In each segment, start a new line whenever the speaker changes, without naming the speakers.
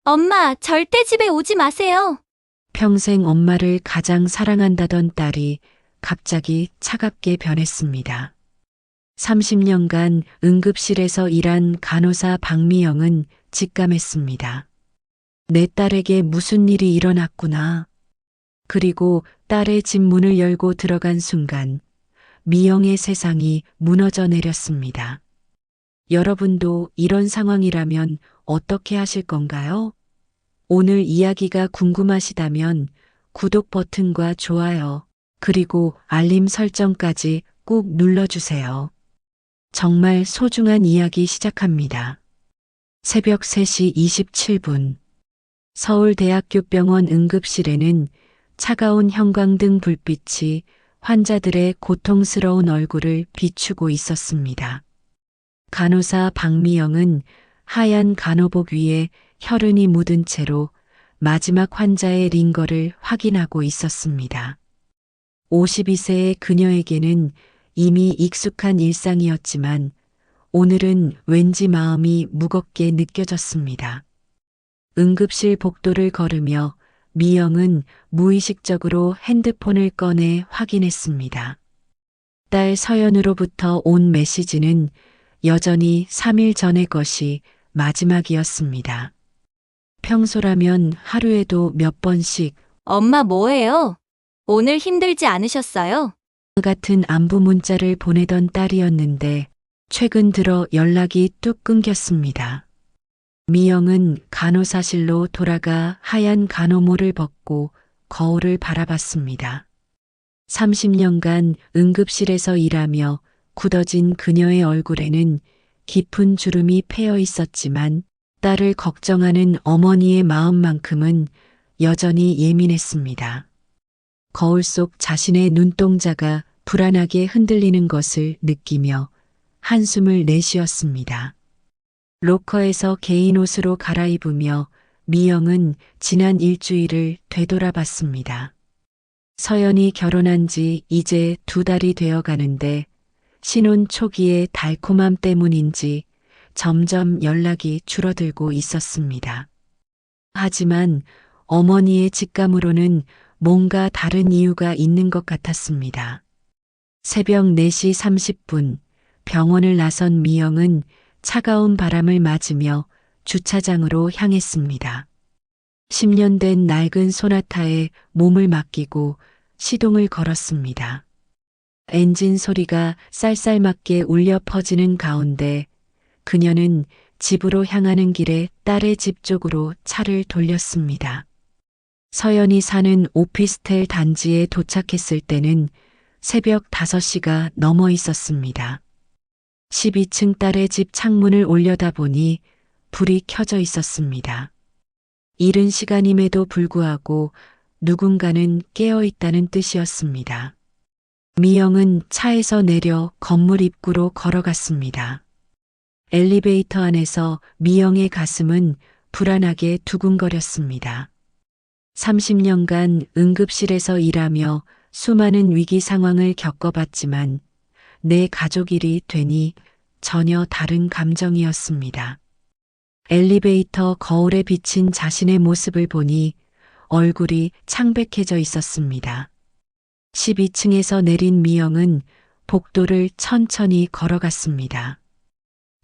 엄마, 절대 집에 오지 마세요.
평생 엄마를 가장 사랑한다던 딸이 갑자기 차갑게 변했습니다. 30년간 응급실에서 일한 간호사 박미영은 직감했습니다. 내 딸에게 무슨 일이 일어났구나. 그리고 딸의 집 문을 열고 들어간 순간 미영의 세상이 무너져 내렸습니다. 여러분도 이런 상황이라면 어떻게 하실 건가요? 오늘 이야기가 궁금하시다면 구독 버튼과 좋아요, 그리고 알림 설정까지 꼭 눌러주세요. 정말 소중한 이야기 시작합니다. 새벽 3시 27분. 서울대학교 병원 응급실에는 차가운 형광등 불빛이 환자들의 고통스러운 얼굴을 비추고 있었습니다. 간호사 박미영은 하얀 간호복 위에 혈흔이 묻은 채로 마지막 환자의 링거를 확인하고 있었습니다. 52세의 그녀에게는 이미 익숙한 일상이었지만 오늘은 왠지 마음이 무겁게 느껴졌습니다. 응급실 복도를 걸으며 미영은 무의식적으로 핸드폰을 꺼내 확인했습니다. 딸 서연으로부터 온 메시지는 여전히 3일 전의 것이 마지막이었습니다. 평소라면 하루에도 몇 번씩
엄마 뭐해요? 오늘 힘들지 않으셨어요?
같은 안부 문자를 보내던 딸이었는데 최근 들어 연락이 뚝 끊겼습니다. 미영은 간호사실로 돌아가 하얀 간호모를 벗고 거울을 바라봤습니다. 30년간 응급실에서 일하며 굳어진 그녀의 얼굴에는 깊은 주름이 패여 있었지만 딸을 걱정하는 어머니의 마음만큼은 여전히 예민했습니다. 거울 속 자신의 눈동자가 불안하게 흔들리는 것을 느끼며 한숨을 내쉬었습니다. 로커에서 개인 옷으로 갈아입으며 미영은 지난 일주일을 되돌아봤습니다. 서연이 결혼한 지 이제 2달이 되어 가는데 신혼 초기의 달콤함 때문인지 점점 연락이 줄어들고 있었습니다. 하지만 어머니의 직감으로는 뭔가 다른 이유가 있는 것 같았습니다. 새벽 4시 30분 병원을 나선 미영은 차가운 바람을 맞으며 주차장으로 향했습니다. 10년 된 낡은 소나타에 몸을 맡기고 시동을 걸었습니다. 엔진 소리가 쌀쌀맞게 울려 퍼지는 가운데 그녀는 집으로 향하는 길에 딸의 집 쪽으로 차를 돌렸습니다. 서연이 사는 오피스텔 단지에 도착했을 때는 새벽 5시가 넘어 있었습니다. 12층 딸의 집 창문을 올려다보니 불이 켜져 있었습니다. 이른 시간임에도 불구하고 누군가는 깨어 있다는 뜻이었습니다. 미영은 차에서 내려 건물 입구로 걸어갔습니다. 엘리베이터 안에서 미영의 가슴은 불안하게 두근거렸습니다. 30년간 응급실에서 일하며 수많은 위기 상황을 겪어봤지만 내 가족 일이 되니 전혀 다른 감정이었습니다. 엘리베이터 거울에 비친 자신의 모습을 보니 얼굴이 창백해져 있었습니다. 12층에서 내린 미영은 복도를 천천히 걸어갔습니다.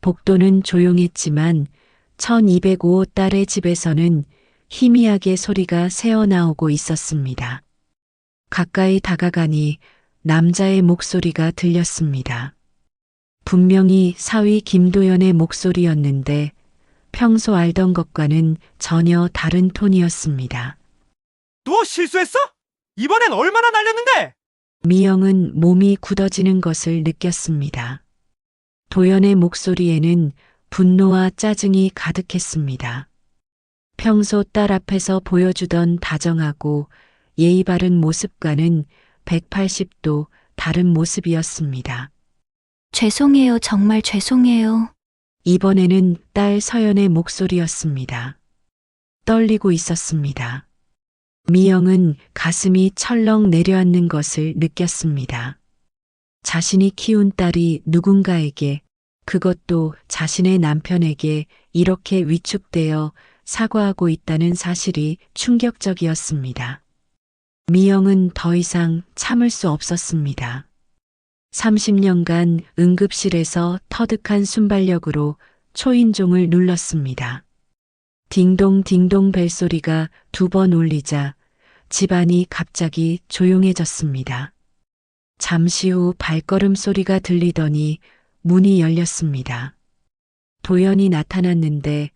복도는 조용했지만 1205 딸의 집에서는 희미하게 소리가 새어나오고 있었습니다. 가까이 다가가니 남자의 목소리가 들렸습니다. 분명히 사위 김도연의 목소리였는데 평소 알던 것과는 전혀 다른 톤이었습니다.
또 실수했어? 이번엔 얼마나 날렸는데?
미영은 몸이 굳어지는 것을 느꼈습니다. 도연의 목소리에는 분노와 짜증이 가득했습니다. 평소 딸 앞에서 보여주던 다정하고 예의 바른 모습과는 180도 다른 모습이었습니다.
죄송해요. 정말 죄송해요.
이번에는 딸 서연의 목소리였습니다. 떨리고 있었습니다. 미영은 가슴이 철렁 내려앉는 것을 느꼈습니다. 자신이 키운 딸이 누군가에게, 그것도 자신의 남편에게 이렇게 위축되어 사과하고 있다는 사실이 충격적이었습니다. 미영은 더 이상 참을 수 없었습니다. 30년간 응급실에서 터득한 순발력으로 초인종을 눌렀습니다. 딩동 딩동 벨소리가 2번 울리자 집안이 갑자기 조용해졌습니다. 잠시 후 발걸음 소리가 들리더니 문이 열렸습니다. 도연이 나타났는데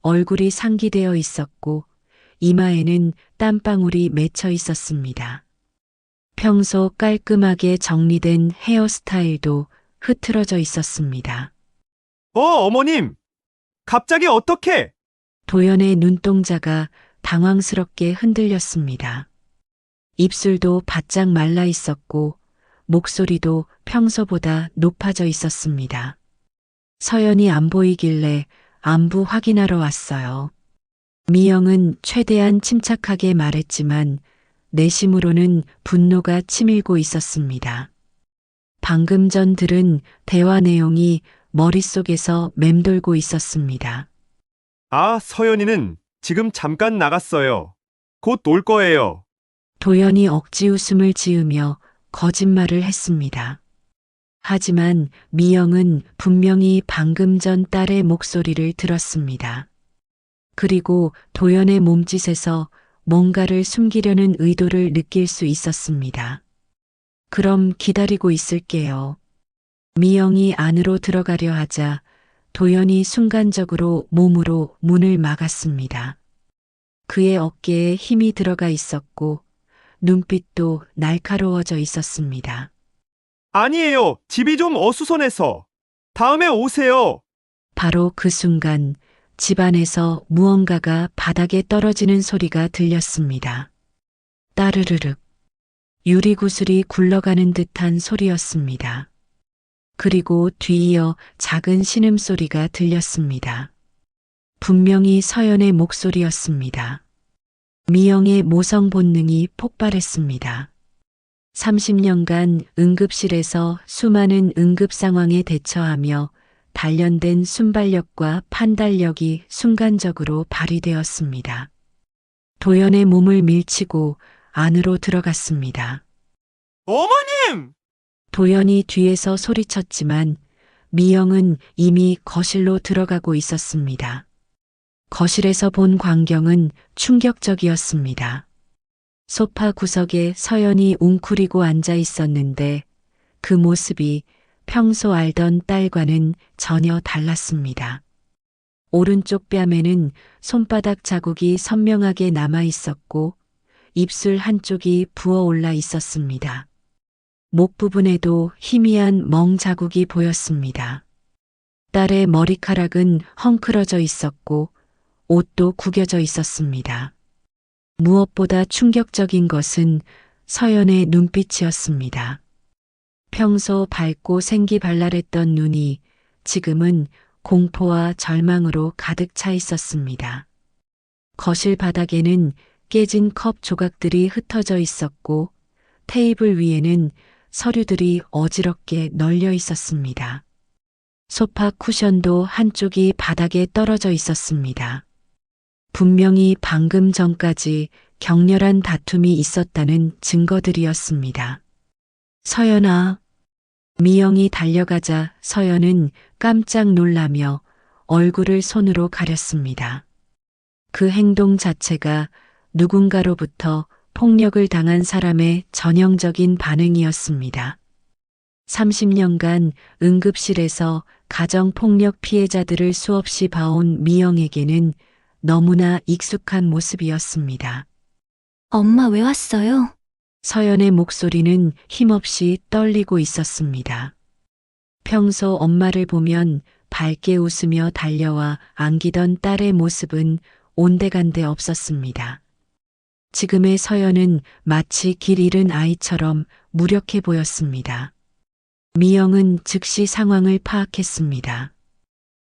얼굴이 상기되어 있었고 이마에는 땀방울이 맺혀 있었습니다. 평소 깔끔하게 정리된 헤어스타일도 흐트러져 있었습니다.
어머님! 갑자기 어떻게?
도연의 눈동자가 당황스럽게 흔들렸습니다. 입술도 바짝 말라 있었고 목소리도 평소보다 높아져 있었습니다. 서연이 안 보이길래 안부 확인하러 왔어요. 미영은 최대한 침착하게 말했지만 내심으로는 분노가 치밀고 있었습니다. 방금 전 들은 대화 내용이 머릿속에서 맴돌고 있었습니다.
아, 서연이는 지금 잠깐 나갔어요. 곧 올 거예요.
도연이 억지 웃음을 지으며 거짓말을 했습니다. 하지만 미영은 분명히 방금 전 딸의 목소리를 들었습니다. 그리고 도연의 몸짓에서 뭔가를 숨기려는 의도를 느낄 수 있었습니다. 그럼 기다리고 있을게요. 미영이 안으로 들어가려 하자 도연이 순간적으로 몸으로 문을 막았습니다. 그의 어깨에 힘이 들어가 있었고 눈빛도 날카로워져 있었습니다.
아니에요. 집이 좀 어수선해서. 다음에 오세요.
바로 그 순간 집안에서 무언가가 바닥에 떨어지는 소리가 들렸습니다. 따르르륵. 유리구슬이 굴러가는 듯한 소리였습니다. 그리고 뒤이어 작은 신음소리가 들렸습니다. 분명히 서연의 목소리였습니다. 미영의 모성 본능이 폭발했습니다. 30년간 응급실에서 수많은 응급 상황에 대처하며 단련된 순발력과 판단력이 순간적으로 발휘되었습니다. 도연의 몸을 밀치고 안으로 들어갔습니다.
어머님!
도연이 뒤에서 소리쳤지만 미영은 이미 거실로 들어가고 있었습니다. 거실에서 본 광경은 충격적이었습니다. 소파 구석에 서연이 웅크리고 앉아 있었는데 그 모습이 평소 알던 딸과는 전혀 달랐습니다. 오른쪽 뺨에는 손바닥 자국이 선명하게 남아 있었고 입술 한쪽이 부어올라 있었습니다. 목 부분에도 희미한 멍 자국이 보였습니다. 딸의 머리카락은 헝클어져 있었고 옷도 구겨져 있었습니다. 무엇보다 충격적인 것은 서연의 눈빛이었습니다. 평소 밝고 생기발랄했던 눈이 지금은 공포와 절망으로 가득 차 있었습니다. 거실 바닥에는 깨진 컵 조각들이 흩어져 있었고 테이블 위에는 서류들이 어지럽게 널려 있었습니다. 소파 쿠션도 한쪽이 바닥에 떨어져 있었습니다. 분명히 방금 전까지 격렬한 다툼이 있었다는 증거들이었습니다. 서연아. 미영이 달려가자 서연은 깜짝 놀라며 얼굴을 손으로 가렸습니다. 그 행동 자체가 누군가로부터 폭력을 당한 사람의 전형적인 반응이었습니다. 30년간 응급실에서 가정폭력 피해자들을 수없이 봐온 미영에게는 너무나 익숙한 모습이었습니다.
엄마 왜 왔어요?
서연의 목소리는 힘없이 떨리고 있었습니다. 평소 엄마를 보면 밝게 웃으며 달려와 안기던 딸의 모습은 온데간데 없었습니다. 지금의 서연은 마치 길 잃은 아이처럼 무력해 보였습니다. 미영은 즉시 상황을 파악했습니다.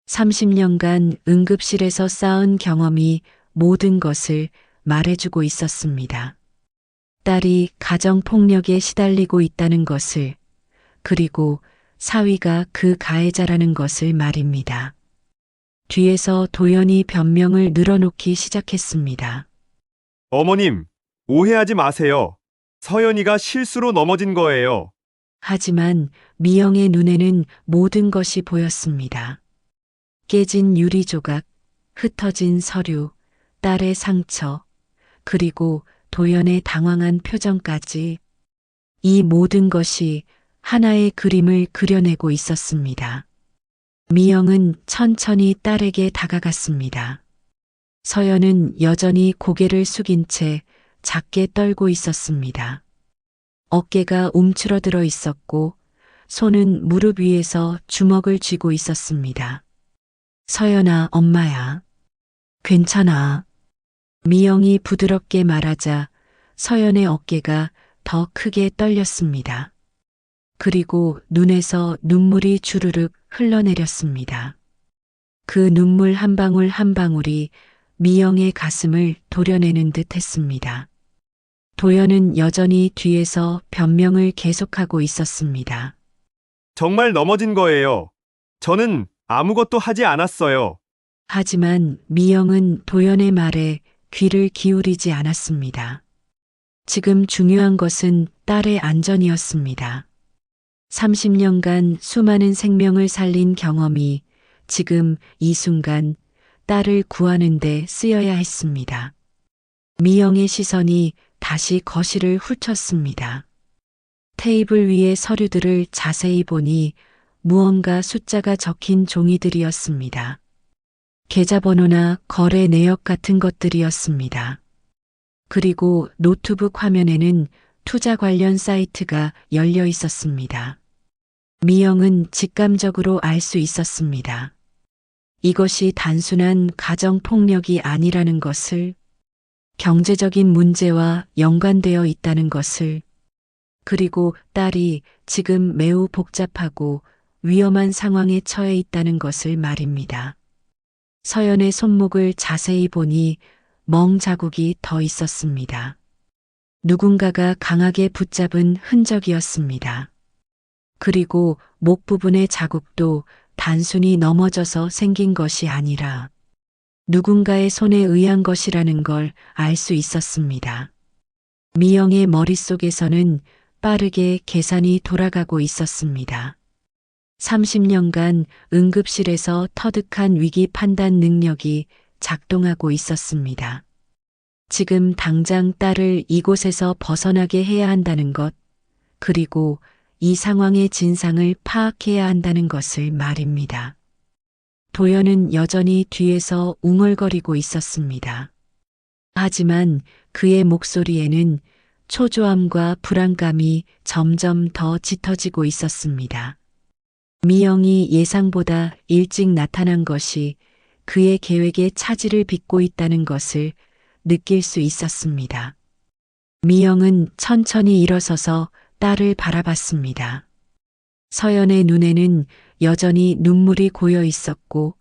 30년간 응급실에서 쌓은 경험이 모든 것을 말해주고 있었습니다. 딸이 가정폭력에 시달리고 있다는 것을, 그리고 사위가 그 가해자라는 것을 말입니다. 뒤에서 도연이 변명을 늘어놓기 시작했습니다.
어머님, 오해하지 마세요. 서연이가 실수로 넘어진 거예요.
하지만 미영의 눈에는 모든 것이 보였습니다. 깨진 유리 조각, 흩어진 서류, 딸의 상처, 그리고 도연의 당황한 표정까지 이 모든 것이 하나의 그림을 그려내고 있었습니다. 미영은 천천히 딸에게 다가갔습니다. 서연은 여전히 고개를 숙인 채 작게 떨고 있었습니다. 어깨가 움츠러들어 있었고 손은 무릎 위에서 주먹을 쥐고 있었습니다. 서연아, 엄마야. 괜찮아. 미영이 부드럽게 말하자 서연의 어깨가 더 크게 떨렸습니다. 그리고 눈에서 눈물이 주르륵 흘러내렸습니다. 그 눈물 한 방울 한 방울이 미영의 가슴을 도려내는 듯 했습니다. 도연은 여전히 뒤에서 변명을 계속하고 있었습니다.
정말 넘어진 거예요. 저는 아무것도 하지 않았어요.
하지만 미영은 도연의 말에 귀를 기울이지 않았습니다. 지금 중요한 것은 딸의 안전이었습니다. 30년간 수많은 생명을 살린 경험이 지금 이 순간 딸을 구하는 데 쓰여야 했습니다. 미영의 시선이 다시 거실을 훑었습니다. 테이블 위의 서류들을 자세히 보니 무언가 숫자가 적힌 종이들이었습니다. 계좌번호나 거래 내역 같은 것들이었습니다. 그리고 노트북 화면에는 투자 관련 사이트가 열려 있었습니다. 미영은 직감적으로 알 수 있었습니다. 이것이 단순한 가정폭력이 아니라는 것을, 경제적인 문제와 연관되어 있다는 것을, 그리고 딸이 지금 매우 복잡하고 위험한 상황에 처해 있다는 것을 말입니다. 서연의 손목을 자세히 보니 멍 자국이 더 있었습니다. 누군가가 강하게 붙잡은 흔적이었습니다. 그리고 목 부분의 자국도 단순히 넘어져서 생긴 것이 아니라 누군가의 손에 의한 것이라는 걸 알 수 있었습니다. 미영의 머릿속에서는 빠르게 계산이 돌아가고 있었습니다. 30년간 응급실에서 터득한 위기 판단 능력이 작동하고 있었습니다. 지금 당장 딸을 이곳에서 벗어나게 해야 한다는 것, 그리고 이 상황의 진상을 파악해야 한다는 것을 말입니다. 도연은 여전히 뒤에서 웅얼거리고 있었습니다. 하지만 그의 목소리에는 초조함과 불안감이 점점 더 짙어지고 있었습니다. 미영이 예상보다 일찍 나타난 것이 그의 계획에 차질을 빚고 있다는 것을 느낄 수 있었습니다. 미영은 천천히 일어서서 딸을 바라봤습니다. 서연의 눈에는 여전히 눈물이 고여 있었고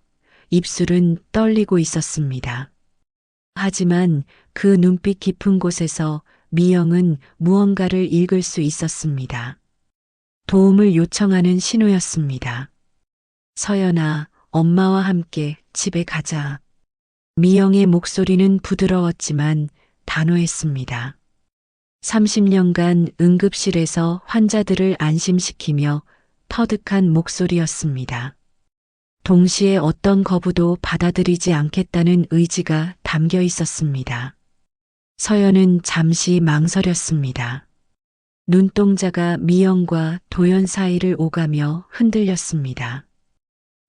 입술은 떨리고 있었습니다. 하지만 그 눈빛 깊은 곳에서 미영은 무언가를 읽을 수 있었습니다. 도움을 요청하는 신호였습니다. 서연아, 엄마와 함께 집에 가자. 미영의 목소리는 부드러웠지만 단호했습니다. 30년간 응급실에서 환자들을 안심시키며 터득한 목소리였습니다. 동시에 어떤 거부도 받아들이지 않겠다는 의지가 담겨 있었습니다. 서연은 잠시 망설였습니다. 눈동자가 미영과 도연 사이를 오가며 흔들렸습니다.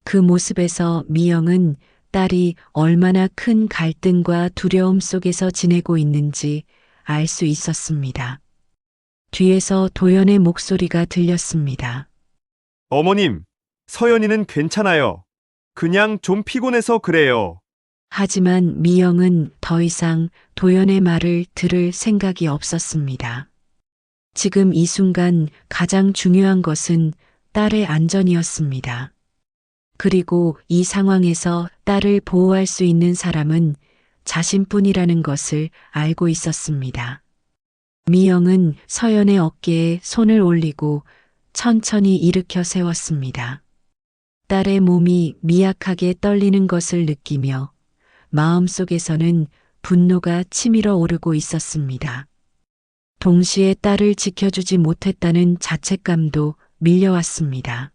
그 모습에서 미영은 딸이 얼마나 큰 갈등과 두려움 속에서 지내고 있는지 알 수 있었습니다. 뒤에서 도연의 목소리가 들렸습니다.
어머님, 서연이는 괜찮아요. 그냥 좀 피곤해서 그래요.
하지만 미영은 더 이상 도연의 말을 들을 생각이 없었습니다. 지금 이 순간 가장 중요한 것은 딸의 안전이었습니다. 그리고 이 상황에서 딸을 보호할 수 있는 사람은 자신뿐이라는 것을 알고 있었습니다. 미영은 서연의 어깨에 손을 올리고 천천히 일으켜 세웠습니다. 딸의 몸이 미약하게 떨리는 것을 느끼며 마음속에서는 분노가 치밀어 오르고 있었습니다. 동시에 딸을 지켜주지 못했다는 자책감도 밀려왔습니다.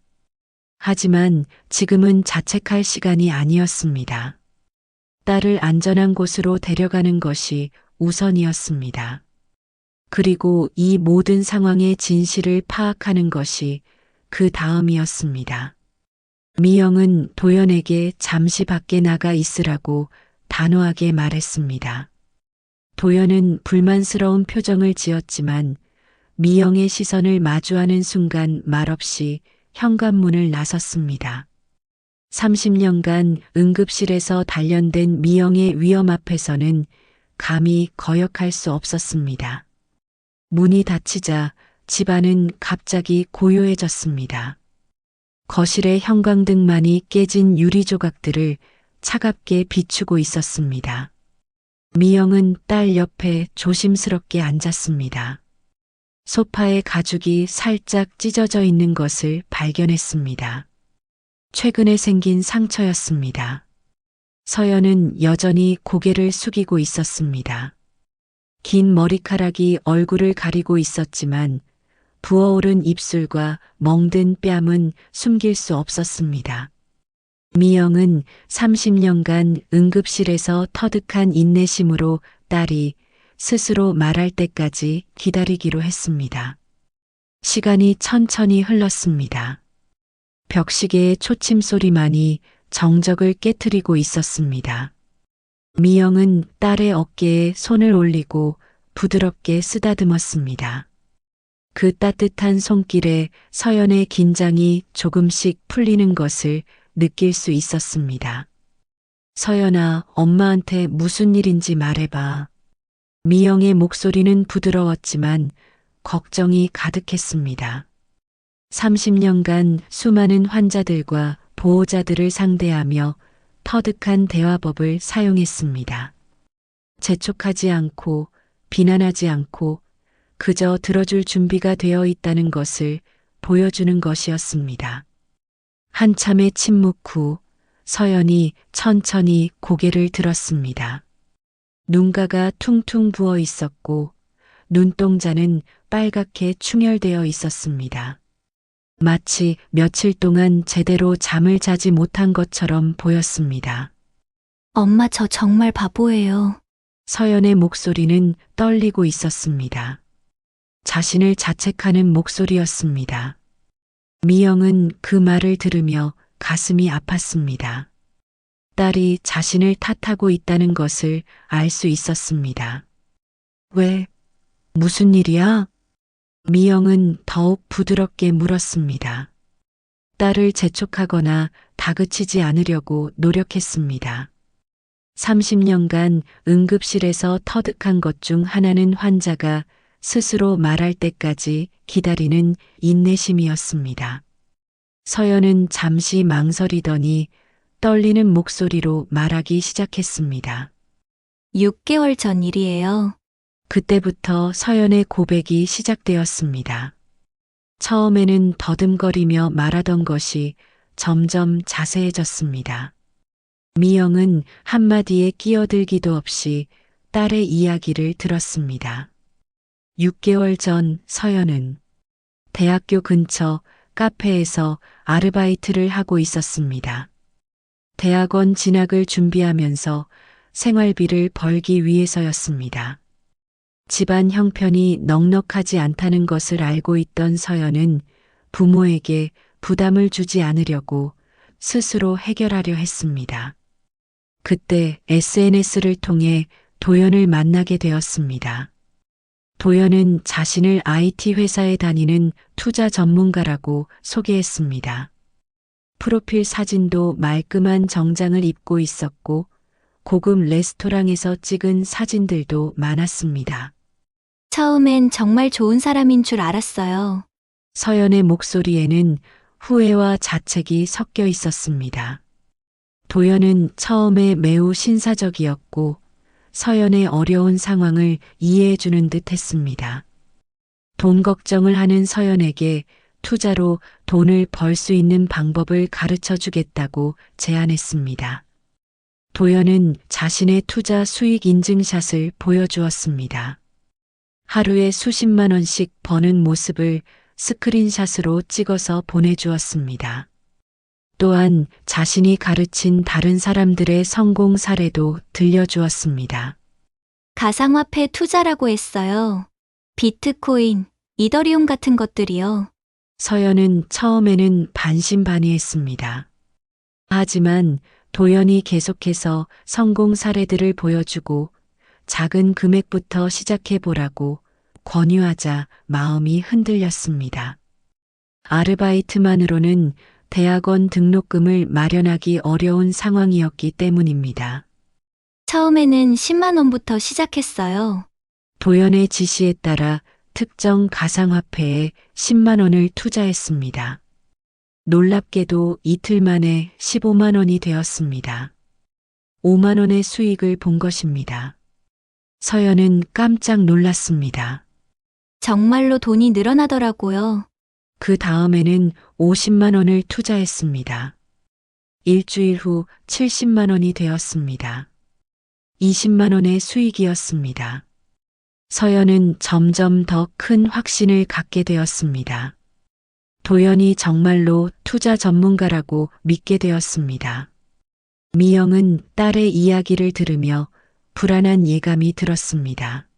하지만 지금은 자책할 시간이 아니었습니다. 딸을 안전한 곳으로 데려가는 것이 우선이었습니다. 그리고 이 모든 상황의 진실을 파악하는 것이 그 다음이었습니다. 미영은 도연에게 잠시 밖에 나가 있으라고 단호하게 말했습니다. 도연은 불만스러운 표정을 지었지만 미영의 시선을 마주하는 순간 말없이 현관문을 나섰습니다. 30년간 응급실에서 단련된 미영의 위험 앞에서는 감히 거역할 수 없었습니다. 문이 닫히자 집안은 갑자기 고요해졌습니다. 거실의 형광등만이 깨진 유리 조각들을 차갑게 비추고 있었습니다. 미영은 딸 옆에 조심스럽게 앉았습니다. 소파에 가죽이 살짝 찢어져 있는 것을 발견했습니다. 최근에 생긴 상처였습니다. 서연은 여전히 고개를 숙이고 있었습니다. 긴 머리카락이 얼굴을 가리고 있었지만 부어오른 입술과 멍든 뺨은 숨길 수 없었습니다. 미영은 30년간 응급실에서 터득한 인내심으로 딸이 스스로 말할 때까지 기다리기로 했습니다. 시간이 천천히 흘렀습니다. 벽시계의 초침 소리만이 정적을 깨트리고 있었습니다. 미영은 딸의 어깨에 손을 올리고 부드럽게 쓰다듬었습니다. 그 따뜻한 손길에 서연의 긴장이 조금씩 풀리는 것을 느낄 수 있었습니다. 서연아, 엄마한테 무슨 일인지 말해봐. 미영의 목소리는 부드러웠지만 걱정이 가득했습니다. 30년간 수많은 환자들과 보호자들을 상대하며 터득한 대화법을 사용했습니다. 재촉하지 않고 비난하지 않고 그저 들어줄 준비가 되어 있다는 것을 보여주는 것이었습니다. 한참의 침묵 후 서연이 천천히 고개를 들었습니다. 눈가가 퉁퉁 부어 있었고 눈동자는 빨갛게 충혈되어 있었습니다. 마치 며칠 동안 제대로 잠을 자지 못한 것처럼 보였습니다.
엄마, 저 정말 바보예요.
서연의 목소리는 떨리고 있었습니다. 자신을 자책하는 목소리였습니다. 미영은 그 말을 들으며 가슴이 아팠습니다. 딸이 자신을 탓하고 있다는 것을 알 수 있었습니다. 왜? 무슨 일이야? 미영은 더욱 부드럽게 물었습니다. 딸을 재촉하거나 다그치지 않으려고 노력했습니다. 30년간 응급실에서 터득한 것 중 하나는 환자가 스스로 말할 때까지 기다리는 인내심이었습니다. 서연은 잠시 망설이더니 떨리는 목소리로 말하기 시작했습니다.
6개월 전 일이에요.
그때부터 서연의 고백이 시작되었습니다. 처음에는 더듬거리며 말하던 것이 점점 자세해졌습니다. 미영은 한마디에 끼어들기도 없이 딸의 이야기를 들었습니다. 6개월 전 서연은 대학교 근처 카페에서 아르바이트를 하고 있었습니다. 대학원 진학을 준비하면서 생활비를 벌기 위해서였습니다. 집안 형편이 넉넉하지 않다는 것을 알고 있던 서연은 부모에게 부담을 주지 않으려고 스스로 해결하려 했습니다. 그때 SNS를 통해 도연을 만나게 되었습니다. 도연은 자신을 IT 회사에 다니는 투자 전문가라고 소개했습니다. 프로필 사진도 말끔한 정장을 입고 있었고 고급 레스토랑에서 찍은 사진들도 많았습니다.
처음엔 정말 좋은 사람인 줄 알았어요.
서연의 목소리에는 후회와 자책이 섞여 있었습니다. 도연은 처음에 매우 신사적이었고 서연의 어려운 상황을 이해해주는 듯 했습니다. 돈 걱정을 하는 서연에게 투자로 돈을 벌 수 있는 방법을 가르쳐 주겠다고 제안했습니다. 도연은 자신의 투자 수익 인증샷을 보여주었습니다. 하루에 수십만 원씩 버는 모습을 스크린샷으로 찍어서 보내주었습니다. 또한 자신이 가르친 다른 사람들의 성공 사례도 들려주었습니다.
가상화폐 투자라고 했어요. 비트코인, 이더리움 같은 것들이요.
서연은 처음에는 반신반의했습니다. 하지만 도연이 계속해서 성공 사례들을 보여주고 작은 금액부터 시작해보라고 권유하자 마음이 흔들렸습니다. 아르바이트만으로는 대학원 등록금을 마련하기 어려운 상황이었기 때문입니다.
처음에는 10만 원부터 시작했어요.
도연의 지시에 따라 특정 가상화폐에 10만 원을 투자했습니다. 놀랍게도 이틀 만에 15만 원이 되었습니다. 5만 원의 수익을 본 것입니다. 서연은 깜짝 놀랐습니다.
정말로 돈이 늘어나더라고요.
그 다음에는 50만 원을 투자했습니다. 일주일 후 70만 원이 되었습니다. 20만 원의 수익이었습니다. 서연은 점점 더 큰 확신을 갖게 되었습니다. 도연이 정말로 투자 전문가라고 믿게 되었습니다. 미영은 딸의 이야기를 들으며 불안한 예감이 들었습니다.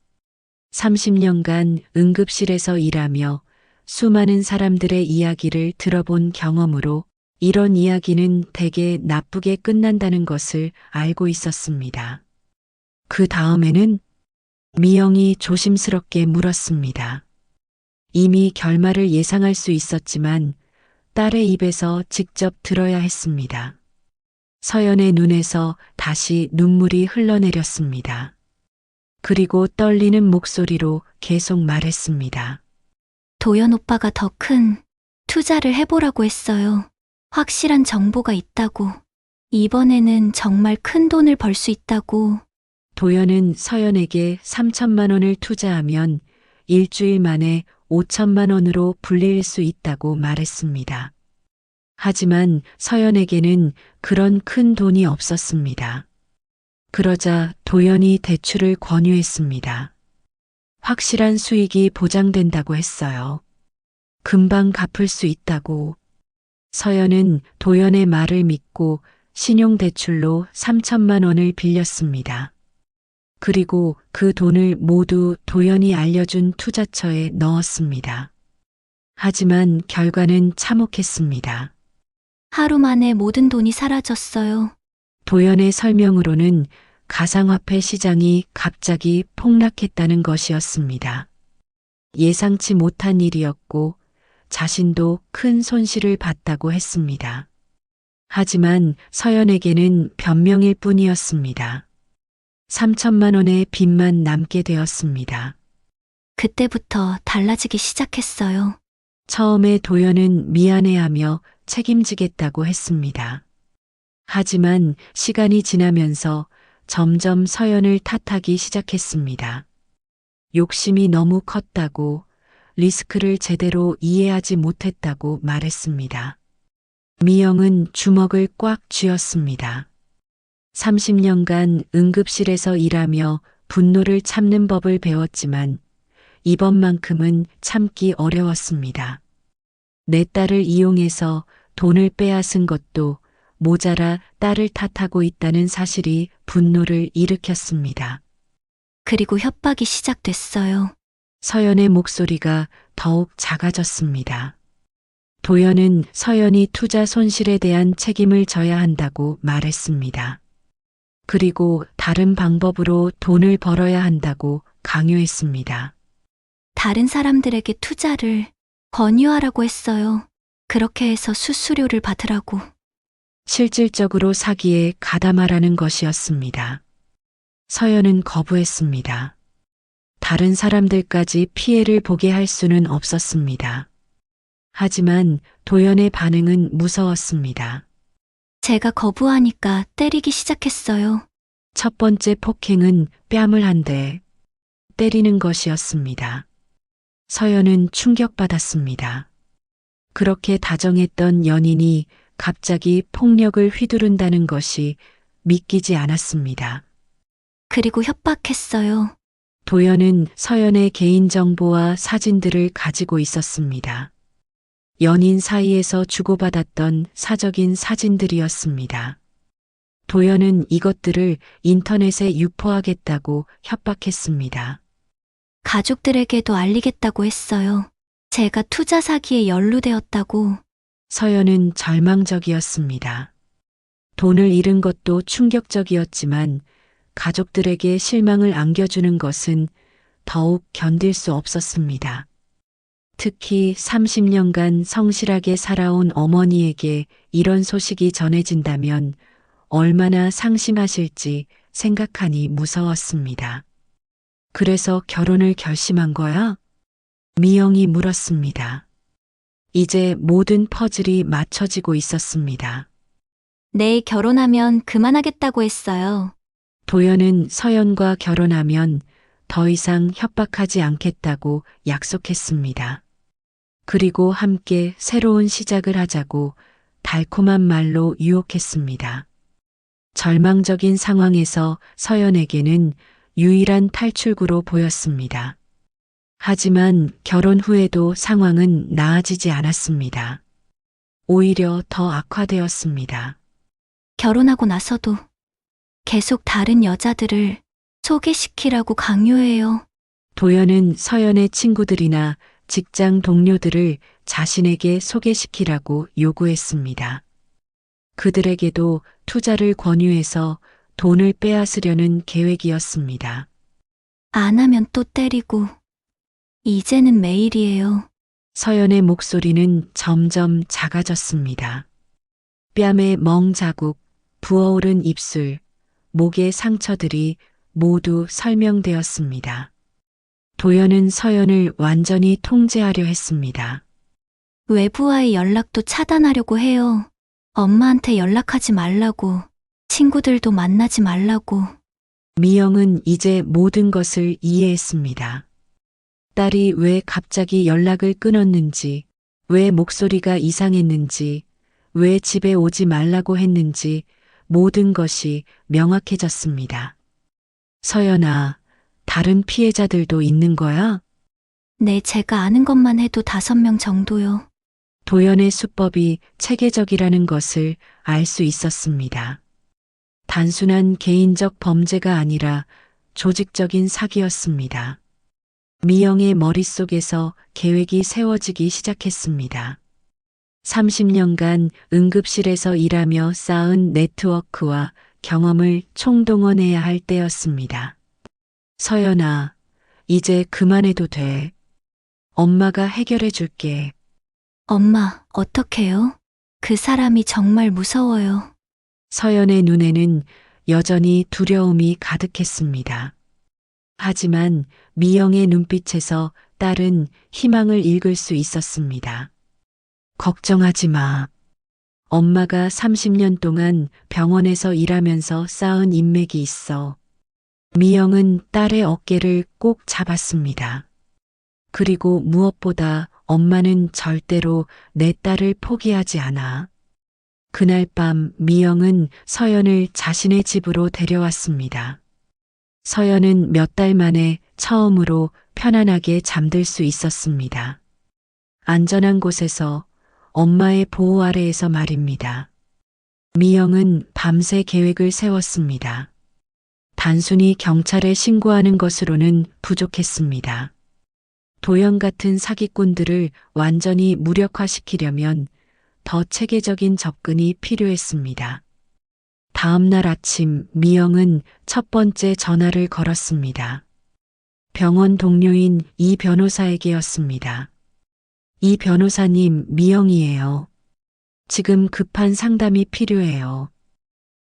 30년간 응급실에서 일하며 수많은 사람들의 이야기를 들어본 경험으로 이런 이야기는 대개 나쁘게 끝난다는 것을 알고 있었습니다. 그 다음에는 미영이 조심스럽게 물었습니다. 이미 결말을 예상할 수 있었지만 딸의 입에서 직접 들어야 했습니다. 서연의 눈에서 다시 눈물이 흘러내렸습니다. 그리고 떨리는 목소리로 계속 말했습니다.
도연 오빠가 더 큰 투자를 해보라고 했어요. 확실한 정보가 있다고. 이번에는 정말 큰 돈을 벌 수 있다고.
도연은 서연에게 3천만 원을 투자하면 일주일 만에 5천만 원으로 불릴 수 있다고 말했습니다. 하지만 서연에게는 그런 큰 돈이 없었습니다. 그러자 도연이 대출을 권유했습니다. 확실한 수익이 보장된다고 했어요. 금방 갚을 수 있다고. 서연은 도연의 말을 믿고 신용대출로 3천만 원을 빌렸습니다. 그리고 그 돈을 모두 도연이 알려준 투자처에 넣었습니다. 하지만 결과는 참혹했습니다.
하루 만에 모든 돈이 사라졌어요.
도연의 설명으로는 가상화폐 시장이 갑자기 폭락했다는 것이었습니다. 예상치 못한 일이었고 자신도 큰 손실을 봤다고 했습니다. 하지만 서연에게는 변명일 뿐이었습니다. 3천만 원의 빚만 남게 되었습니다.
그때부터 달라지기 시작했어요.
처음에 도연은 미안해하며 책임지겠다고 했습니다. 하지만 시간이 지나면서 점점 서연을 탓하기 시작했습니다. 욕심이 너무 컸다고, 리스크를 제대로 이해하지 못했다고 말했습니다. 미영은 주먹을 꽉 쥐었습니다. 30년간 응급실에서 일하며 분노를 참는 법을 배웠지만 이번만큼은 참기 어려웠습니다. 내 딸을 이용해서 돈을 빼앗은 것도 모자라 딸을 탓하고 있다는 사실이 분노를 일으켰습니다.
그리고 협박이 시작됐어요.
서연의 목소리가 더욱 작아졌습니다. 도연은 서연이 투자 손실에 대한 책임을 져야 한다고 말했습니다. 그리고 다른 방법으로 돈을 벌어야 한다고 강요했습니다.
다른 사람들에게 투자를 권유하라고 했어요. 그렇게 해서 수수료를 받으라고.
실질적으로 사기에 가담하라는 것이었습니다. 서연은 거부했습니다. 다른 사람들까지 피해를 보게 할 수는 없었습니다. 하지만 도연의 반응은 무서웠습니다.
제가 거부하니까 때리기 시작했어요.
첫 번째 폭행은 뺨을 한 대 때리는 것이었습니다. 서연은 충격받았습니다. 그렇게 다정했던 연인이 갑자기 폭력을 휘두른다는 것이 믿기지 않았습니다.
그리고 협박했어요.
도연은 서연의 개인정보와 사진들을 가지고 있었습니다. 연인 사이에서 주고받았던 사적인 사진들이었습니다. 도연은 이것들을 인터넷에 유포하겠다고 협박했습니다.
가족들에게도 알리겠다고 했어요. 제가 투자 사기에 연루되었다고.
서연은 절망적이었습니다. 돈을 잃은 것도 충격적이었지만 가족들에게 실망을 안겨주는 것은 더욱 견딜 수 없었습니다. 특히 30년간 성실하게 살아온 어머니에게 이런 소식이 전해진다면 얼마나 상심하실지 생각하니 무서웠습니다. 그래서 결혼을 결심한 거야? 미영이 물었습니다. 이제 모든 퍼즐이 맞춰지고 있었습니다.
내일 결혼하면 그만하겠다고 했어요.
도연은 서연과 결혼하면 더 이상 협박하지 않겠다고 약속했습니다. 그리고 함께 새로운 시작을 하자고 달콤한 말로 유혹했습니다. 절망적인 상황에서 서연에게는 유일한 탈출구로 보였습니다. 하지만 결혼 후에도 상황은 나아지지 않았습니다. 오히려 더 악화되었습니다.
결혼하고 나서도 계속 다른 여자들을 소개시키라고 강요해요.
도연은 서연의 친구들이나 직장 동료들을 자신에게 소개시키라고 요구했습니다. 그들에게도 투자를 권유해서 돈을 빼앗으려는 계획이었습니다.
안 하면 또 때리고. 이제는 매일이에요.
서연의 목소리는 점점 작아졌습니다. 뺨에 멍 자국, 부어오른 입술, 목의 상처들이 모두 설명되었습니다. 도연은 서연을 완전히 통제하려 했습니다.
외부와의 연락도 차단하려고 해요. 엄마한테 연락하지 말라고. 친구들도 만나지 말라고.
미영은 이제 모든 것을 이해했습니다. 딸이 왜 갑자기 연락을 끊었는지, 왜 목소리가 이상했는지, 왜 집에 오지 말라고 했는지 모든 것이 명확해졌습니다. 서연아, 다른 피해자들도 있는 거야?
네, 제가 아는 것만 해도 5명 정도요.
도연의 수법이 체계적이라는 것을 알 수 있었습니다. 단순한 개인적 범죄가 아니라 조직적인 사기였습니다. 미영의 머릿속에서 계획이 세워지기 시작했습니다. 30년간 응급실에서 일하며 쌓은 네트워크와 경험을 총동원해야 할 때였습니다. 서연아, 이제 그만해도 돼. 엄마가 해결해 줄게.
엄마, 어떡해요? 그 사람이 정말 무서워요.
서연의 눈에는 여전히 두려움이 가득했습니다. 하지만 미영의 눈빛에서 딸은 희망을 읽을 수 있었습니다. 걱정하지 마. 엄마가 30년 동안 병원에서 일하면서 쌓은 인맥이 있어. 미영은 딸의 어깨를 꼭 잡았습니다. 그리고 무엇보다 엄마는 절대로 내 딸을 포기하지 않아. 그날 밤 미영은 서연을 자신의 집으로 데려왔습니다. 서연은 몇 달 만에 처음으로 편안하게 잠들 수 있었습니다. 안전한 곳에서 엄마의 보호 아래에서 말입니다. 미영은 밤새 계획을 세웠습니다. 단순히 경찰에 신고하는 것으로는 부족했습니다. 도연 같은 사기꾼들을 완전히 무력화시키려면 더 체계적인 접근이 필요했습니다. 다음 날 아침 미영은 첫 번째 전화를 걸었습니다. 병원 동료인 이 변호사에게였습니다. 이 변호사님, 미영이에요. 지금 급한 상담이 필요해요.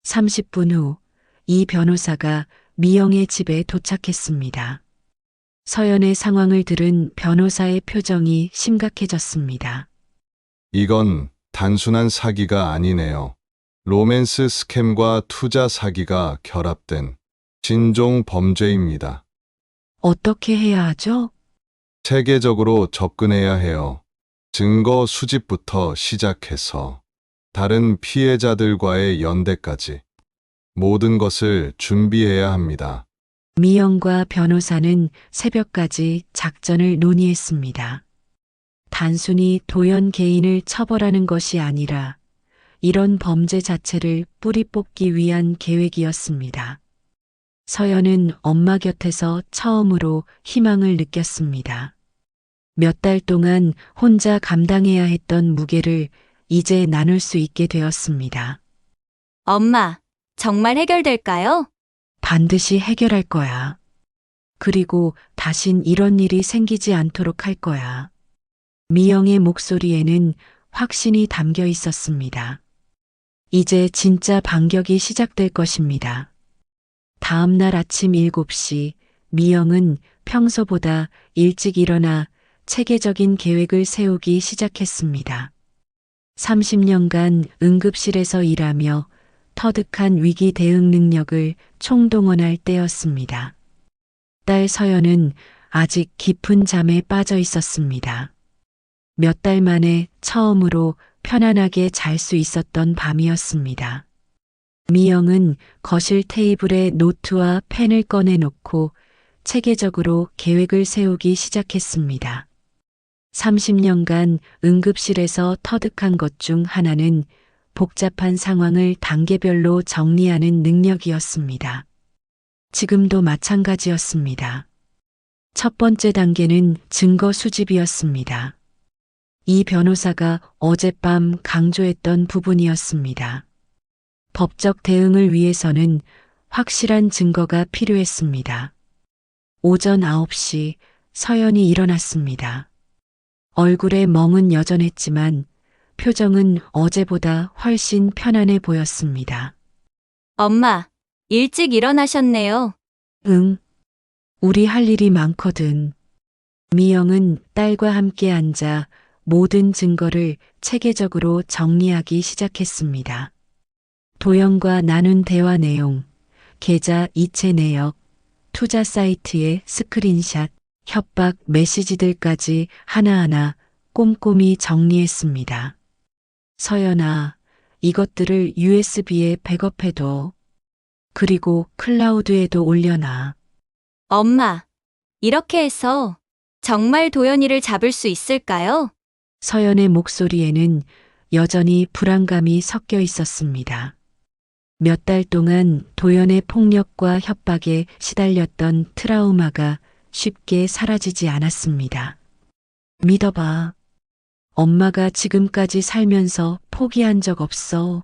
30분 후 이 변호사가 미영의 집에 도착했습니다. 서연의 상황을 들은 변호사의 표정이 심각해졌습니다.
이건 단순한 사기가 아니네요. 로맨스 스캠과 투자 사기가 결합된 진종 범죄입니다.
어떻게 해야 하죠?
체계적으로 접근해야 해요. 증거 수집부터 시작해서 다른 피해자들과의 연대까지 모든 것을 준비해야 합니다.
미영과 변호사는 새벽까지 작전을 논의했습니다. 단순히 도연 개인을 처벌하는 것이 아니라 이런 범죄 자체를 뿌리 뽑기 위한 계획이었습니다. 서연은 엄마 곁에서 처음으로 희망을 느꼈습니다. 몇 달 동안 혼자 감당해야 했던 무게를 이제 나눌 수 있게 되었습니다.
엄마, 정말 해결될까요?
반드시 해결할 거야. 그리고 다신 이런 일이 생기지 않도록 할 거야. 미영의 목소리에는 확신이 담겨 있었습니다. 이제 진짜 반격이 시작될 것입니다. 다음 날 아침 7시 미영은 평소보다 일찍 일어나 체계적인 계획을 세우기 시작했습니다. 30년간 응급실에서 일하며 터득한 위기 대응 능력을 총동원할 때였습니다. 딸 서연은 아직 깊은 잠에 빠져 있었습니다. 몇 달 만에 처음으로 편안하게 잘 수 있었던 밤이었습니다. 미영은 거실 테이블에 노트와 펜을 꺼내놓고 체계적으로 계획을 세우기 시작했습니다. 30년간 응급실에서 터득한 것 중 하나는 복잡한 상황을 단계별로 정리하는 능력이었습니다. 지금도 마찬가지였습니다. 첫 번째 단계는 증거 수집이었습니다. 이 변호사가 어젯밤 강조했던 부분이었습니다. 법적 대응을 위해서는 확실한 증거가 필요했습니다. 오전 9시 서연이 일어났습니다. 얼굴에 멍은 여전했지만 표정은 어제보다 훨씬 편안해 보였습니다.
엄마, 일찍 일어나셨네요.
응, 우리 할 일이 많거든. 미영은 딸과 함께 앉아 모든 증거를 체계적으로 정리하기 시작했습니다. 도연과 나눈 대화 내용, 계좌 이체 내역, 투자 사이트의 스크린샷, 협박 메시지들까지 하나하나 꼼꼼히 정리했습니다. 서연아, 이것들을 USB에 백업해둬. 그리고 클라우드에도 올려놔.
엄마, 이렇게 해서 정말 도연이를 잡을 수 있을까요?
서연의 목소리에는 여전히 불안감이 섞여 있었습니다. 몇 달 동안 도연의 폭력과 협박에 시달렸던 트라우마가 쉽게 사라지지 않았습니다. 믿어봐. 엄마가 지금까지 살면서 포기한 적 없어.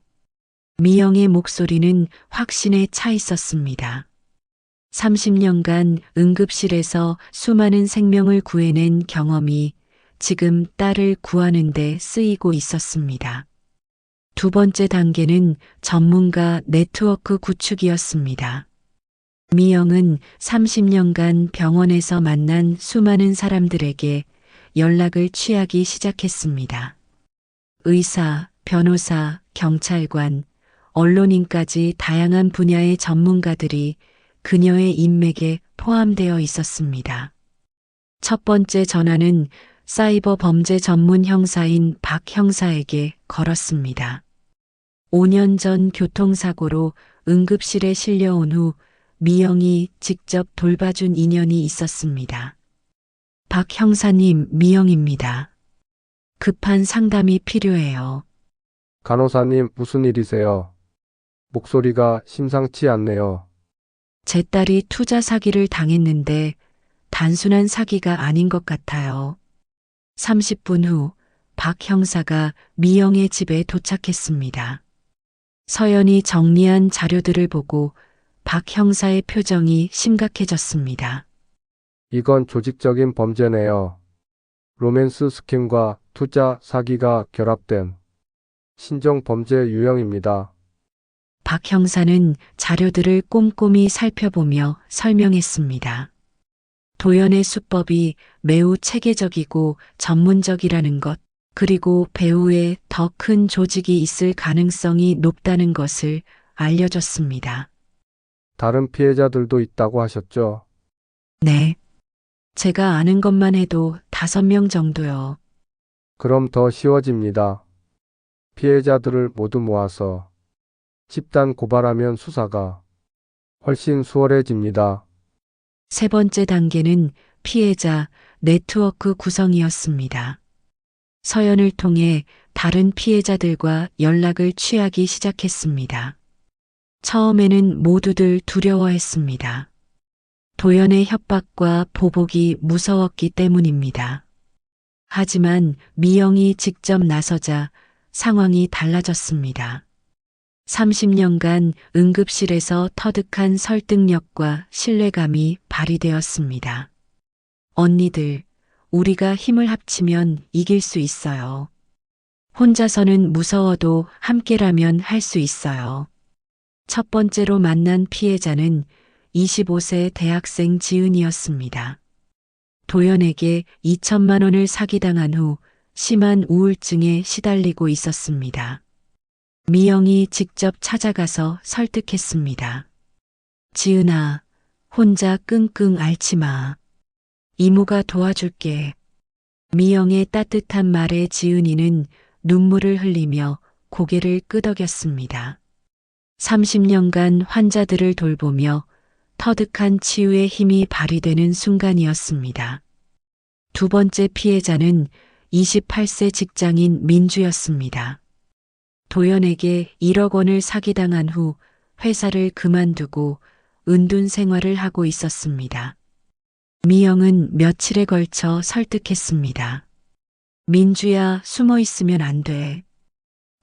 미영의 목소리는 확신에 차 있었습니다. 30년간 응급실에서 수많은 생명을 구해낸 경험이 지금 딸을 구하는 데 쓰이고 있었습니다. 두 번째 단계는 전문가 네트워크 구축이었습니다. 미영은 30년간 병원에서 만난 수많은 사람들에게 연락을 취하기 시작했습니다. 의사, 변호사, 경찰관, 언론인까지 다양한 분야의 전문가들이 그녀의 인맥에 포함되어 있었습니다. 첫 번째 전화는 사이버 범죄 전문 형사인 박 형사에게 걸었습니다. 5년 전 교통사고로 응급실에 실려온 후 미영이 직접 돌봐준 인연이 있었습니다. 박 형사님, 미영입니다. 급한 상담이 필요해요.
간호사님, 무슨 일이세요? 목소리가 심상치 않네요.
제 딸이 투자 사기를 당했는데 단순한 사기가 아닌 것 같아요. 30분 후 박 형사가 미영의 집에 도착했습니다. 서연이 정리한 자료들을 보고 박 형사의 표정이 심각해졌습니다.
이건 조직적인 범죄네요. 로맨스 스캠과 투자 사기가 결합된 신종 범죄 유형입니다.
박 형사는 자료들을 꼼꼼히 살펴보며 설명했습니다. 도연의 수법이 매우 체계적이고 전문적이라는 것, 그리고 배후에 더 큰 조직이 있을 가능성이 높다는 것을 알려줬습니다.
다른 피해자들도 있다고 하셨죠?
네. 제가 아는 것만 해도 5명 정도요.
그럼 더 쉬워집니다. 피해자들을 모두 모아서 집단 고발하면 수사가 훨씬 수월해집니다.
세 번째 단계는 피해자 네트워크 구성이었습니다. 서연을 통해 다른 피해자들과 연락을 취하기 시작했습니다. 처음에는 모두들 두려워했습니다. 도연의 협박과 보복이 무서웠기 때문입니다. 하지만 미영이 직접 나서자 상황이 달라졌습니다. 30년간 응급실에서 터득한 설득력과 신뢰감이 발휘되었습니다. 언니들, 우리가 힘을 합치면 이길 수 있어요. 혼자서는 무서워도 함께라면 할 수 있어요. 첫 번째로 만난 피해자는 25세 대학생 지은이었습니다. 도연에게 2천만 원을 사기당한 후 심한 우울증에 시달리고 있었습니다. 미영이 직접 찾아가서 설득했습니다. 지은아, 혼자 끙끙 앓지 마. 이모가 도와줄게. 미영의 따뜻한 말에 지은이는 눈물을 흘리며 고개를 끄덕였습니다. 30년간 환자들을 돌보며 터득한 치유의 힘이 발휘되는 순간이었습니다. 두 번째 피해자는 28세 직장인 민주였습니다. 도연에게 1억 원을 사기당한 후 회사를 그만두고 은둔 생활을 하고 있었습니다. 미영은 며칠에 걸쳐 설득했습니다. 민주야, 숨어 있으면 안 돼.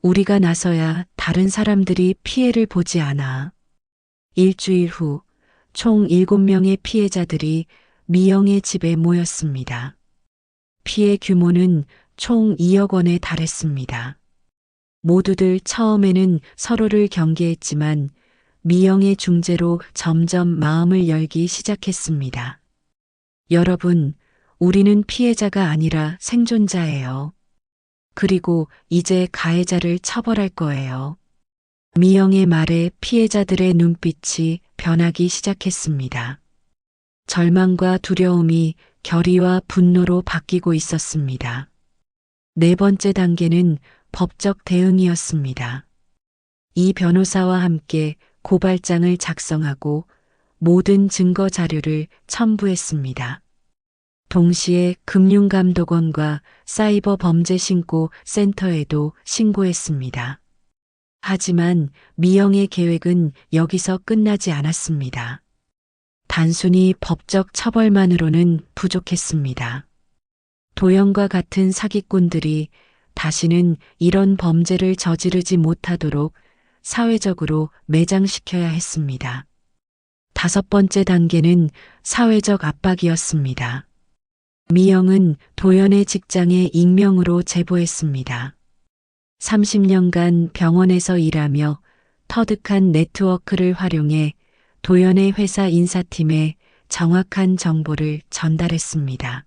우리가 나서야 다른 사람들이 피해를 보지 않아. 일주일 후 총 7명의 피해자들이 미영의 집에 모였습니다. 피해 규모는 총 2억 원에 달했습니다. 모두들 처음에는 서로를 경계했지만 미영의 중재로 점점 마음을 열기 시작했습니다. 여러분, 우리는 피해자가 아니라 생존자예요. 그리고 이제 가해자를 처벌할 거예요. 미영의 말에 피해자들의 눈빛이 변하기 시작했습니다. 절망과 두려움이 결의와 분노로 바뀌고 있었습니다. 네 번째 단계는 법적 대응이었습니다. 이 변호사와 함께 고발장을 작성하고 모든 증거 자료를 첨부했습니다. 동시에 금융감독원과 사이버 범죄 신고 센터에도 신고했습니다. 하지만 미영의 계획은 여기서 끝나지 않았습니다. 단순히 법적 처벌만으로는 부족했습니다. 도연과 같은 사기꾼들이 다시는 이런 범죄를 저지르지 못하도록 사회적으로 매장시켜야 했습니다. 다섯 번째 단계는 사회적 압박이었습니다. 미영은 도연의 직장에 익명으로 제보했습니다. 30년간 병원에서 일하며 터득한 네트워크를 활용해 도연의 회사 인사팀에 정확한 정보를 전달했습니다.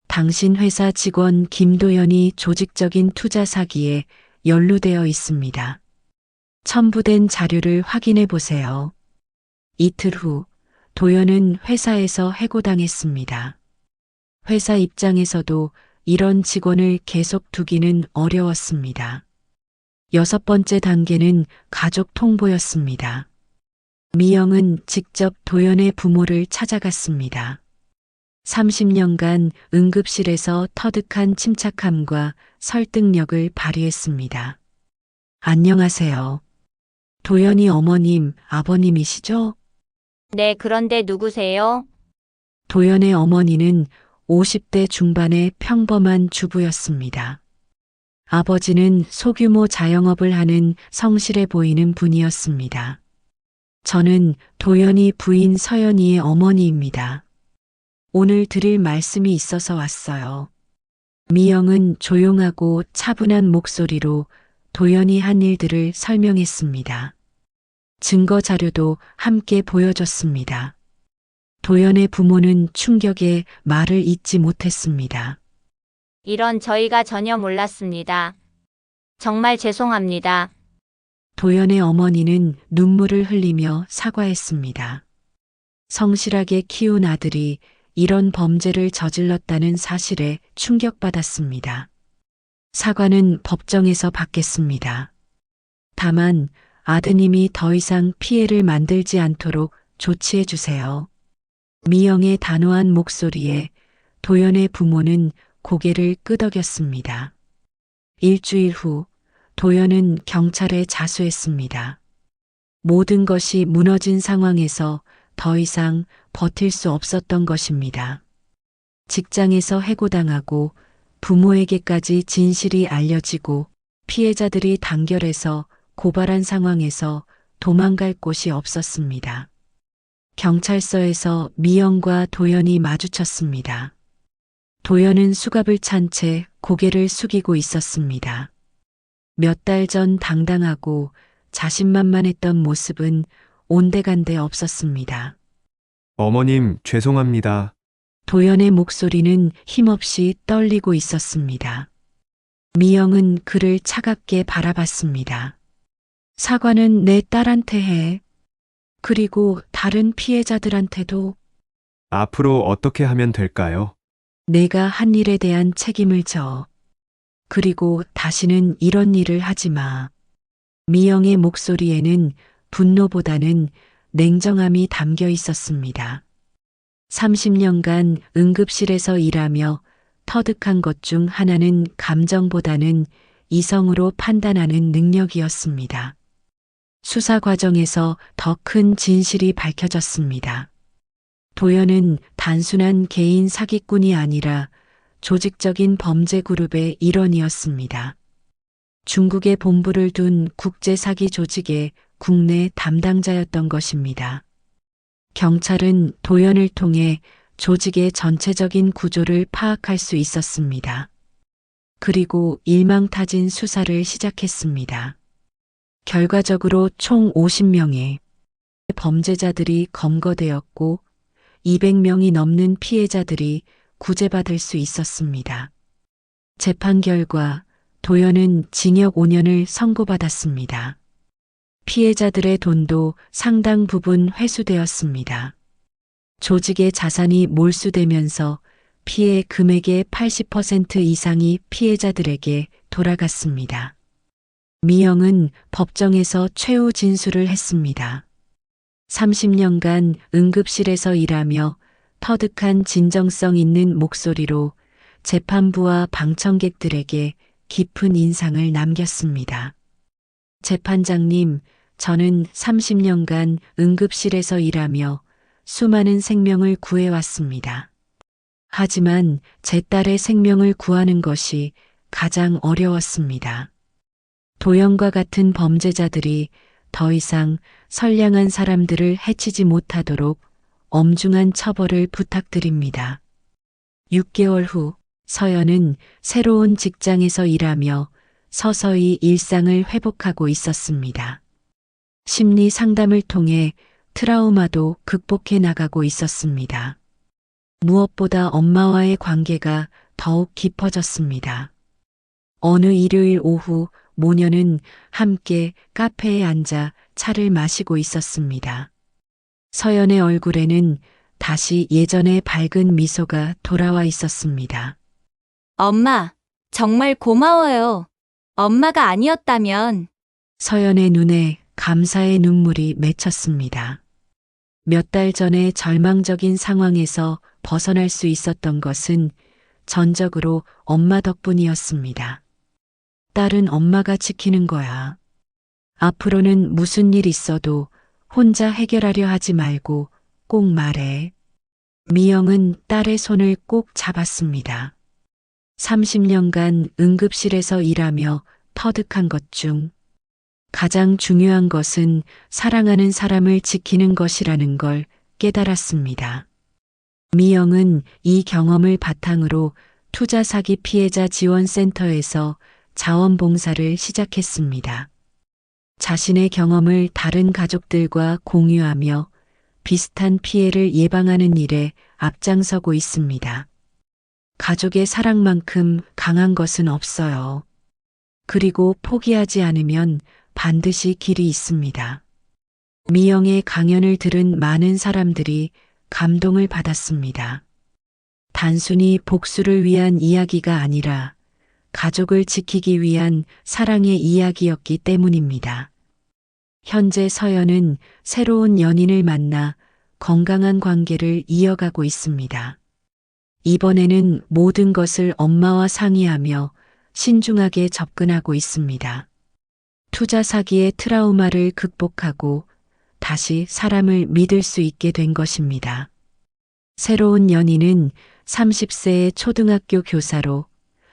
당신 회사 직원 김도연이 조직적인 투자 사기에 연루되어 있습니다. 첨부된 자료를 확인해 보세요. 이틀 후 도연은 회사에서 해고당했습니다. 회사 입장에서도 이런 직원을 계속 두기는 어려웠습니다. 여섯 번째 단계는 가족 통보였습니다. 미영은 직접 도연의 부모를 찾아갔습니다. 30년간 응급실에서 터득한 침착함과 설득력을 발휘했습니다. 안녕하세요. 도연이 어머님, 아버님이시죠?
네, 그런데 누구세요?
도연의 어머니는 50대 중반의 평범한 주부였습니다. 아버지는 소규모 자영업을 하는 성실해 보이는 분이었습니다. 저는 도연이 부인 서연이의 어머니입니다. 오늘 드릴 말씀이 있어서 왔어요. 미영은 조용하고 차분한 목소리로 도연이 한 일들을 설명했습니다. 증거 자료도 함께 보여줬습니다. 도연의 부모는 충격에 말을 잇지 못했습니다.
이런 저희가 전혀 몰랐습니다. 정말 죄송합니다.
도연의 어머니는 눈물을 흘리며 사과했습니다. 성실하게 키운 아들이 이런 범죄를 저질렀다는 사실에 충격받았습니다. 사과는 법정에서 받겠습니다. 다만 아드님이 더 이상 피해를 만들지 않도록 조치해 주세요. 미영의 단호한 목소리에 도연의 부모는 고개를 끄덕였습니다. 일주일 후 도연은 경찰에 자수했습니다. 모든 것이 무너진 상황에서 더 이상 버틸 수 없었던 것입니다. 직장에서 해고당하고 부모에게까지 진실이 알려지고 피해자들이 단결해서 고발한 상황에서 도망갈 곳이 없었습니다. 경찰서에서 미영과 도연이 마주쳤습니다. 도연은 수갑을 찬 채 고개를 숙이고 있었습니다. 몇 달 전 당당하고 자신만만했던 모습은 온데간데 없었습니다.
어머님, 죄송합니다.
도연의 목소리는 힘없이 떨리고 있었습니다. 미영은 그를 차갑게 바라봤습니다. 사과는 내 딸한테 해. 그리고 다른 피해자들한테도.
앞으로 어떻게 하면 될까요?
내가 한 일에 대한 책임을 져. 그리고 다시는 이런 일을 하지 마. 미영의 목소리에는 분노보다는 냉정함이 담겨 있었습니다. 30년간 응급실에서 일하며 터득한 것 중 하나는 감정보다는 이성으로 판단하는 능력이었습니다. 수사 과정에서 더 큰 진실이 밝혀졌습니다. 도연은 단순한 개인 사기꾼이 아니라 조직적인 범죄 그룹의 일원이었습니다. 중국에 본부를 둔 국제 사기 조직의 국내 담당자였던 것입니다. 경찰은 도연을 통해 조직의 전체적인 구조를 파악할 수 있었습니다. 그리고 일망타진 수사를 시작했습니다. 결과적으로 총 50명의 범죄자들이 검거되었고 200명이 넘는 피해자들이 구제받을 수 있었습니다. 재판 결과 도연은 징역 5년을 선고받았습니다. 피해자들의 돈도 상당 부분 회수되었습니다. 조직의 자산이 몰수되면서 피해 금액의 80% 이상이 피해자들에게 돌아갔습니다. 미영은 법정에서 최후 진술을 했습니다. 30년간 응급실에서 일하며 터득한 진정성 있는 목소리로 재판부와 방청객들에게 깊은 인상을 남겼습니다. 재판장님, 저는 30년간 응급실에서 일하며 수많은 생명을 구해왔습니다. 하지만 제 딸의 생명을 구하는 것이 가장 어려웠습니다. 도연과 같은 범죄자들이 더 이상 선량한 사람들을 해치지 못하도록 엄중한 처벌을 부탁드립니다. 6개월 후 서연은 새로운 직장에서 일하며 서서히 일상을 회복하고 있었습니다. 심리 상담을 통해 트라우마도 극복해 나가고 있었습니다. 무엇보다 엄마와의 관계가 더욱 깊어졌습니다. 어느 일요일 오후 모녀는 함께 카페에 앉아 차를 마시고 있었습니다. 서연의 얼굴에는 다시 예전의 밝은 미소가 돌아와 있었습니다.
엄마, 정말 고마워요. 엄마가 아니었다면.
서연의 눈에 감사의 눈물이 맺혔습니다. 몇 달 전에 절망적인 상황에서 벗어날 수 있었던 것은 전적으로 엄마 덕분이었습니다. 딸은 엄마가 지키는 거야. 앞으로는 무슨 일 있어도 혼자 해결하려 하지 말고 꼭 말해. 미영은 딸의 손을 꼭 잡았습니다. 30년간 응급실에서 일하며 터득한 것 중 가장 중요한 것은 사랑하는 사람을 지키는 것이라는 걸 깨달았습니다. 미영은 이 경험을 바탕으로 투자 사기 피해자 지원센터에서 자원봉사를 시작했습니다. 자신의 경험을 다른 가족들과 공유하며 비슷한 피해를 예방하는 일에 앞장서고 있습니다. 가족의 사랑만큼 강한 것은 없어요. 그리고 포기하지 않으면 반드시 길이 있습니다. 미영의 강연을 들은 많은 사람들이 감동을 받았습니다. 단순히 복수를 위한 이야기가 아니라 가족을 지키기 위한 사랑의 이야기였기 때문입니다. 현재 서연은 새로운 연인을 만나 건강한 관계를 이어가고 있습니다. 이번에는 모든 것을 엄마와 상의하며 신중하게 접근하고 있습니다. 투자 사기의 트라우마를 극복하고 다시 사람을 믿을 수 있게 된 것입니다. 새로운 연인은 30세의 초등학교 교사로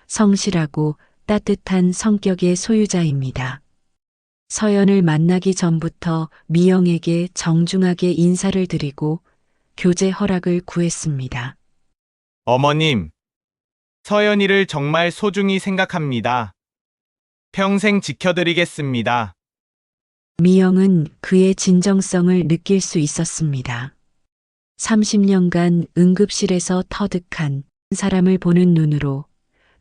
성실하고 따뜻한 성격의 소유자입니다. 서연을 만나기 전부터 미영에게 정중하게 인사를 드리고 교제 허락을 구했습니다.
어머님, 서연이를 정말 소중히 생각합니다. 평생 지켜드리겠습니다.
미영은 그의 진정성을 느낄 수 있었습니다. 30년간 응급실에서 터득한 사람을 보는 눈으로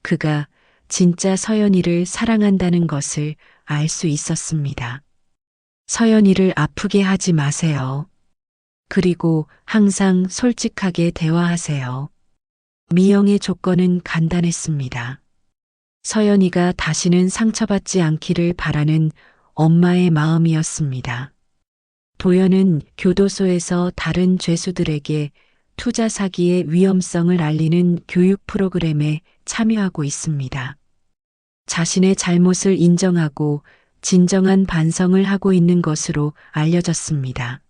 그가 진짜 서연이를 사랑한다는 것을 알 수 있었습니다. 서연이를 아프게 하지 마세요. 그리고 항상 솔직하게 대화하세요. 미영의 조건은 간단했습니다. 서연이가 다시는 상처받지 않기를 바라는 엄마의 마음이었습니다. 도연은 교도소에서 다른 죄수들에게 투자 사기의 위험성을 알리는 교육 프로그램에 참여하고 있습니다. 자신의 잘못을 인정하고 진정한 반성을 하고 있는 것으로 알려졌습니다.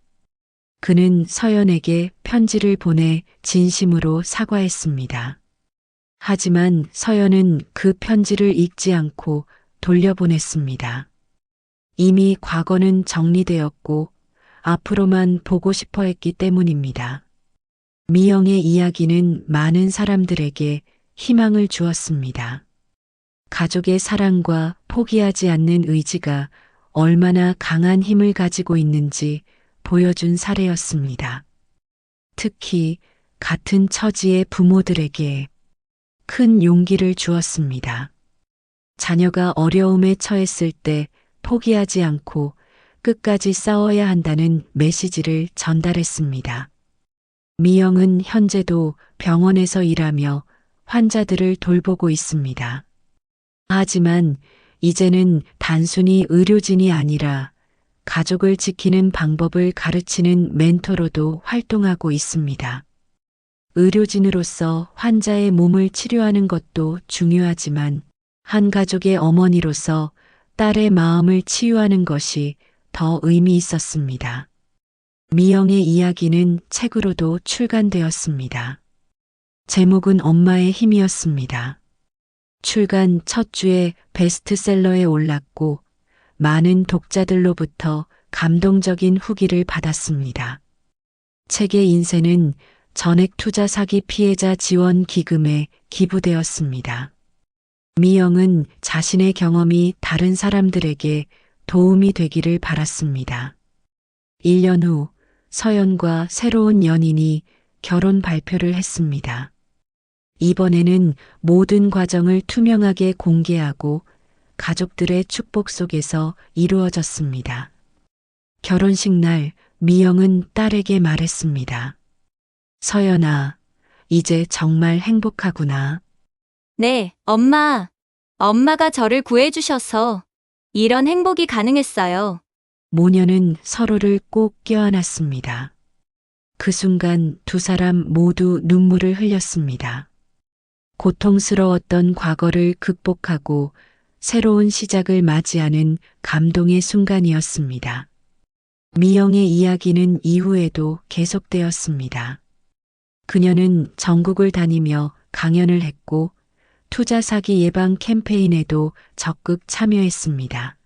그는 서연에게 편지를 보내 진심으로 사과했습니다. 하지만 서연은 그 편지를 읽지 않고 돌려보냈습니다. 이미 과거는 정리되었고 앞으로만 보고 싶어 했기 때문입니다. 미영의 이야기는 많은 사람들에게 희망을 주었습니다. 가족의 사랑과 포기하지 않는 의지가 얼마나 강한 힘을 가지고 있는지 보여준 사례였습니다. 특히 같은 처지의 부모들에게 큰 용기를 주었습니다. 자녀가 어려움에 처했을 때 포기하지 않고 끝까지 싸워야 한다는 메시지를 전달했습니다. 미영은 현재도 병원에서 일하며 환자들을 돌보고 있습니다. 하지만 이제는 단순히 의료진이 아니라 가족을 지키는 방법을 가르치는 멘토로도 활동하고 있습니다. 의료진으로서 환자의 몸을 치료하는 것도 중요하지만 한 가족의 어머니로서 딸의 마음을 치유하는 것이 더 의미 있었습니다. 미영의 이야기는 책으로도 출간되었습니다. 제목은 엄마의 힘이었습니다. 출간 첫 주에 베스트셀러에 올랐고 많은 독자들로부터 감동적인 후기를 받았습니다. 책의 인쇄는 전액 투자 사기 피해자 지원 기금에 기부되었습니다. 미영은 자신의 경험이 다른 사람들에게 도움이 되기를 바랐습니다. 1년 후 서연과 새로운 연인이 결혼 발표를 했습니다. 이번에는 모든 과정을 투명하게 공개하고 가족들의 축복 속에서 이루어졌습니다. 결혼식 날 미영은 딸에게 말했습니다. 서연아, 이제 정말 행복하구나.
네, 엄마. 엄마가 저를 구해주셔서 이런 행복이 가능했어요.
모녀는 서로를 꼭 껴안았습니다. 그 순간 두 사람 모두 눈물을 흘렸습니다. 고통스러웠던 과거를 극복하고 새로운 시작을 맞이하는 감동의 순간이었습니다. 미영의 이야기는 이후에도 계속되었습니다. 그녀는 전국을 다니며 강연을 했고 투자 사기 예방 캠페인에도 적극 참여했습니다.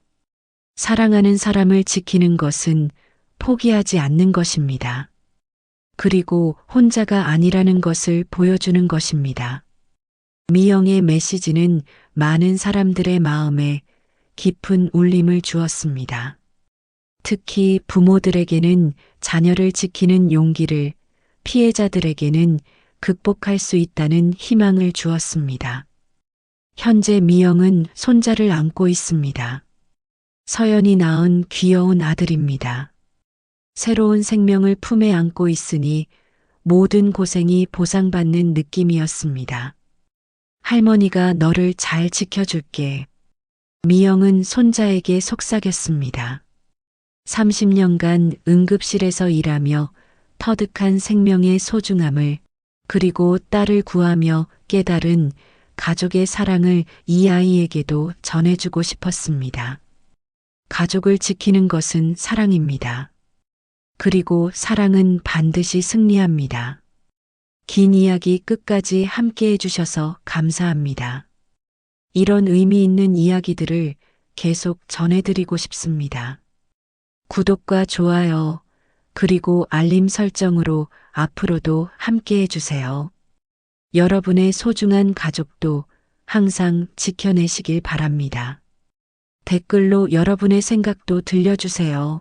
사랑하는 사람을 지키는 것은 포기하지 않는 것입니다. 그리고 혼자가 아니라는 것을 보여주는 것입니다. 미영의 메시지는 많은 사람들의 마음에 깊은 울림을 주었습니다. 특히 부모들에게는 자녀를 지키는 용기를, 피해자들에게는 극복할 수 있다는 희망을 주었습니다. 현재 미영은 손자를 안고 있습니다. 서연이 낳은 귀여운 아들입니다. 새로운 생명을 품에 안고 있으니 모든 고생이 보상받는 느낌이었습니다. 할머니가 너를 잘 지켜줄게. 미영은 손자에게 속삭였습니다. 30년간 응급실에서 일하며 터득한 생명의 소중함을 그리고 딸을 구하며 깨달은 가족의 사랑을 이 아이에게도 전해주고 싶었습니다. 가족을 지키는 것은 사랑입니다. 그리고 사랑은 반드시 승리합니다. 긴 이야기 끝까지 함께 해주셔서 감사합니다. 이런 의미 있는 이야기들을 계속 전해드리고 싶습니다. 구독과 좋아요, 그리고 알림 설정으로 앞으로도 함께 해주세요. 여러분의 소중한 가족도 항상 지켜내시길 바랍니다. 댓글로 여러분의 생각도 들려주세요.